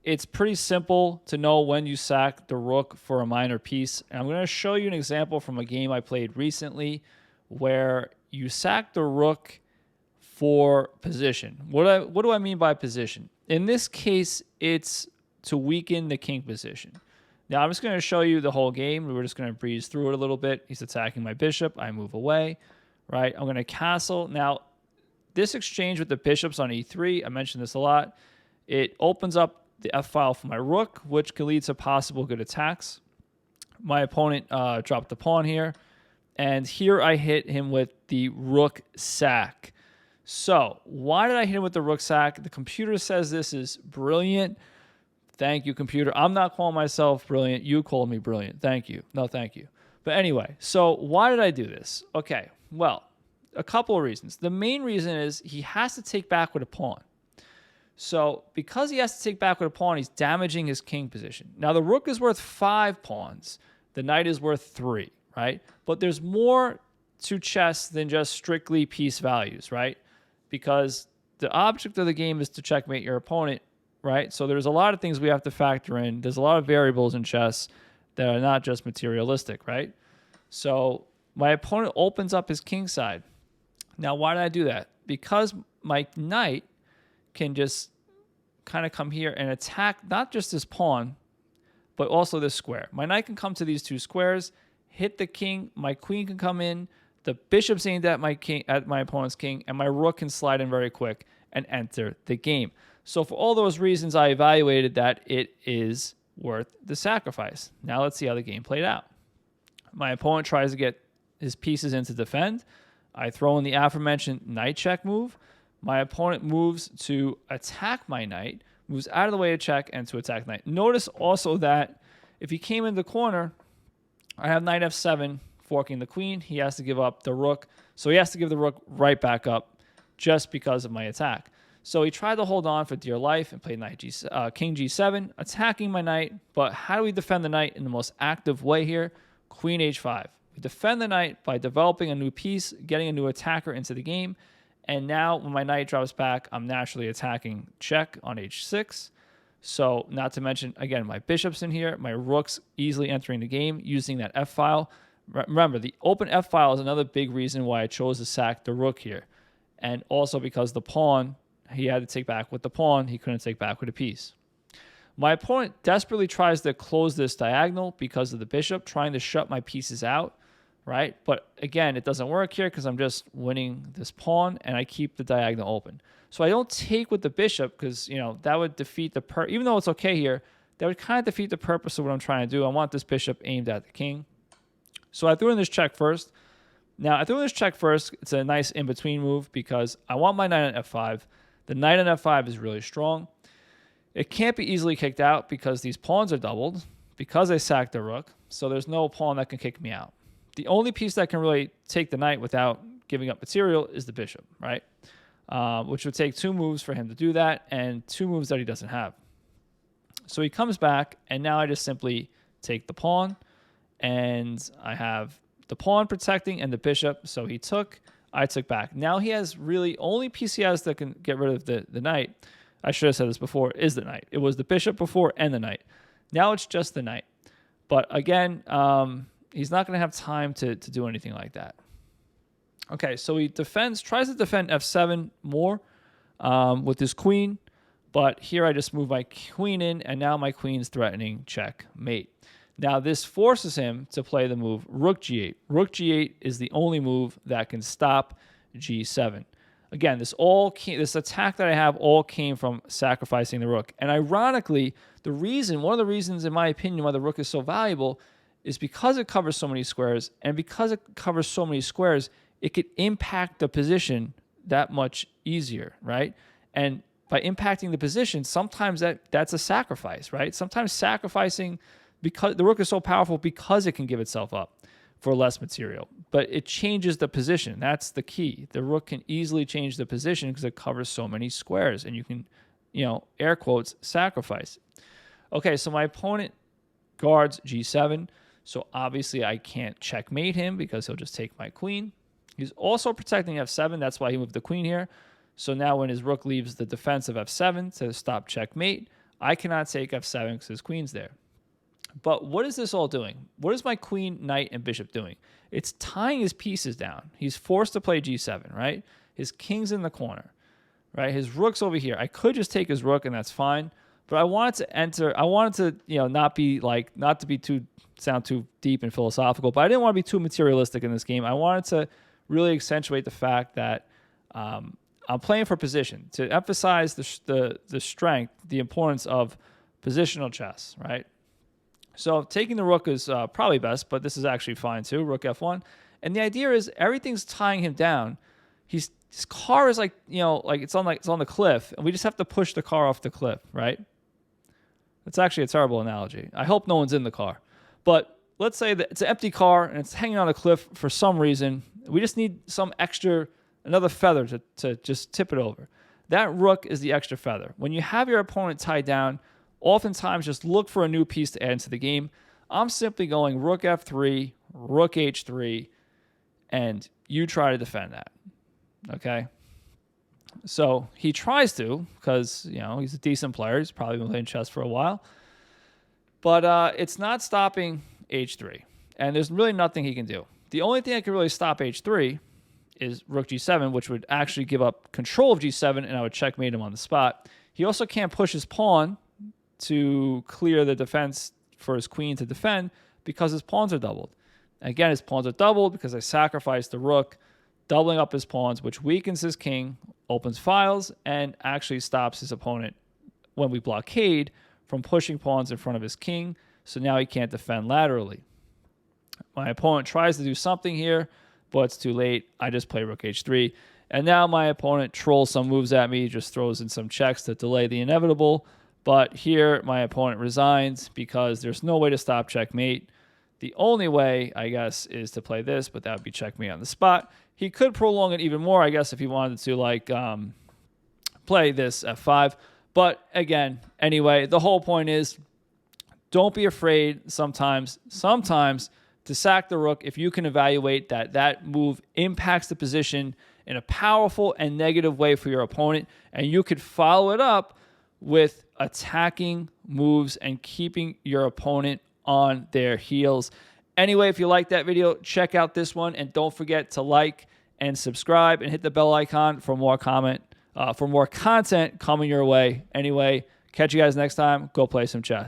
it's pretty simple to know when you sack the rook for a minor piece. And I'm going to show you an example from a game I played recently where you sack the rook for position. What do I mean by position? In this case, it's to weaken the king position. Now, I'm just going to show you the whole game. We're just going to breeze through it a little bit. He's attacking my bishop. I move away, right? I'm going to castle. Now, this exchange with the bishops on e3, I mentioned this a lot. It opens up the f-file for my rook, which can lead to possible good attacks. My opponent dropped the pawn here. And here I hit him with the rook sack. So why did I hit him with the rook sack? The computer says this is brilliant. Thank you, computer. I'm not calling myself brilliant. You called me brilliant. Thank you. No, thank you. But anyway, so why did I do this? Okay, well, a couple of reasons. The main reason is he has to take back with a pawn. So because he has to take back with a pawn, he's damaging his king position. Now, the rook is worth 5 pawns. The knight is worth 3, right? But there's more to chess than just strictly piece values, right? Because the object of the game is to checkmate your opponent, right? So there's a lot of things we have to factor in. There's a lot of variables in chess that are not just materialistic, right? So my opponent opens up his king side. Now, why did I do that? Because my knight can just kind of come here and attack not just this pawn, but also this square. My knight can come to these 2 squares, hit the king, my queen can come in, the bishop's aimed at my king, at my opponent's king, and my rook can slide in very quick and enter the game. So for all those reasons, I evaluated that it is worth the sacrifice. Now let's see how the game played out. My opponent tries to get his pieces in to defend. I throw in the aforementioned knight check move. My opponent moves to attack my knight, moves out of the way to check and to attack knight. Notice also that if he came in the corner, I have knight f7 forking the queen. He has to give up the rook. So he has to give the rook right back up just because of my attack. So he tried to hold on for dear life and played king g7, attacking my knight. But how do we defend the knight in the most active way here? Queen h5. We defend the knight by developing a new piece, getting a new attacker into the game. And now when my knight drops back, I'm naturally attacking check on h6. So not to mention, again, my bishop's in here. My rook's easily entering the game using that f-file. Remember, the open f-file is another big reason why I chose to sack the rook here. And also because the pawn, he had to take back with the pawn. He couldn't take back with a piece. My opponent desperately tries to close this diagonal because of the bishop, trying to shut my pieces out, right? But again, it doesn't work here because I'm just winning this pawn and I keep the diagonal open. So I don't take with the bishop because, that would defeat even though it's okay here, that would kind of defeat the purpose of what I'm trying to do. I want this bishop aimed at the king. So I threw in this check first. Now, I threw in this check first. It's a nice in-between move because I want my knight on f5. The knight on f5 is really strong. It can't be easily kicked out because these pawns are doubled, because I sacked the rook, so there's no pawn that can kick me out. The only piece that can really take the knight without giving up material is the bishop, right? Which would take 2 moves for him to do that and 2 moves that he doesn't have. So he comes back, and now I just simply take the pawn, and I have the pawn protecting and the bishop. So he took, I took back. Now he has really only piece he has that can get rid of the knight. I should have said this before, is the knight. It was the bishop before and the knight. Now it's just the knight. But again, he's not going to have time to do anything like that. Okay, so he tries to defend f7 more with his queen. But here I just move my queen in, and now my queen's threatening checkmate. Now this forces him to play the move rook g8. Rook g8 is the only move that can stop g7. Again, this attack that I have all came from sacrificing the rook. And ironically, one of the reasons, in my opinion, why the rook is so valuable is because it covers so many squares. And because it covers so many squares, it could impact the position that much easier, right? And by impacting the position, sometimes that's a sacrifice, right? Sometimes sacrificing, because the rook is so powerful because it can give itself up for less material. But it changes the position. That's the key. The rook can easily change the position because it covers so many squares. And you can, air quotes, sacrifice. Okay, so my opponent guards g7. So obviously I can't checkmate him because he'll just take my queen. He's also protecting f7. That's why he moved the queen here. So now when his rook leaves the defense of f7 to stop checkmate, I cannot take f7 because his queen's there. But what is this all doing? What is my queen, knight, and bishop doing? It's tying his pieces down. He's forced to play g7, right? His king's in the corner, right? His rook's over here. I could just take his rook, and that's fine. But I wanted to enter. I wanted to, not to sound too deep and philosophical, but I didn't want to be too materialistic in this game. I wanted to really accentuate the fact that I'm playing for position, to emphasize the strength, the importance of positional chess, right? So taking the rook is probably best, but this is actually fine too. Rook f1, and the idea is everything's tying him down. His car is it's on the cliff, and we just have to push the car off the cliff, right? That's actually a terrible analogy. I hope no one's in the car, but let's say that it's an empty car and it's hanging on a cliff for some reason. We just need another feather to just tip it over. That rook is the extra feather. When you have your opponent tied down, oftentimes just look for a new piece to add into the game. I'm simply going rook f3, rook h3, and you try to defend that. Okay? So he tries to, because he's a decent player. He's probably been playing chess for a while. But it's not stopping h3. And there's really nothing he can do. The only thing that can really stop h3 is rook g7, which would actually give up control of g7, and I would checkmate him on the spot. He also can't push his pawn to clear the defense for his queen to defend because his pawns are doubled. Again, his pawns are doubled because I sacrificed the rook, doubling up his pawns, which weakens his king, opens files, and actually stops his opponent when we blockade from pushing pawns in front of his king, so now he can't defend laterally. My opponent tries to do something here, but it's too late. I just play rook h3, and now my opponent trolls some moves at me, just throws in some checks to delay the inevitable. But here, my opponent resigns because there's no way to stop checkmate. The only way, I guess, is to play this, but that would be checkmate on the spot. He could prolong it even more, I guess, if he wanted to, play this f5. But again, anyway, the whole point is don't be afraid sometimes to sack the rook if you can evaluate that move impacts the position in a powerful and negative way for your opponent, and you could follow it up with attacking moves and keeping your opponent on their heels. Anyway, if you like that video, check out this one, and don't forget to like and subscribe and hit the bell icon for more content coming your way. Anyway, catch you guys next time. Go play some chess.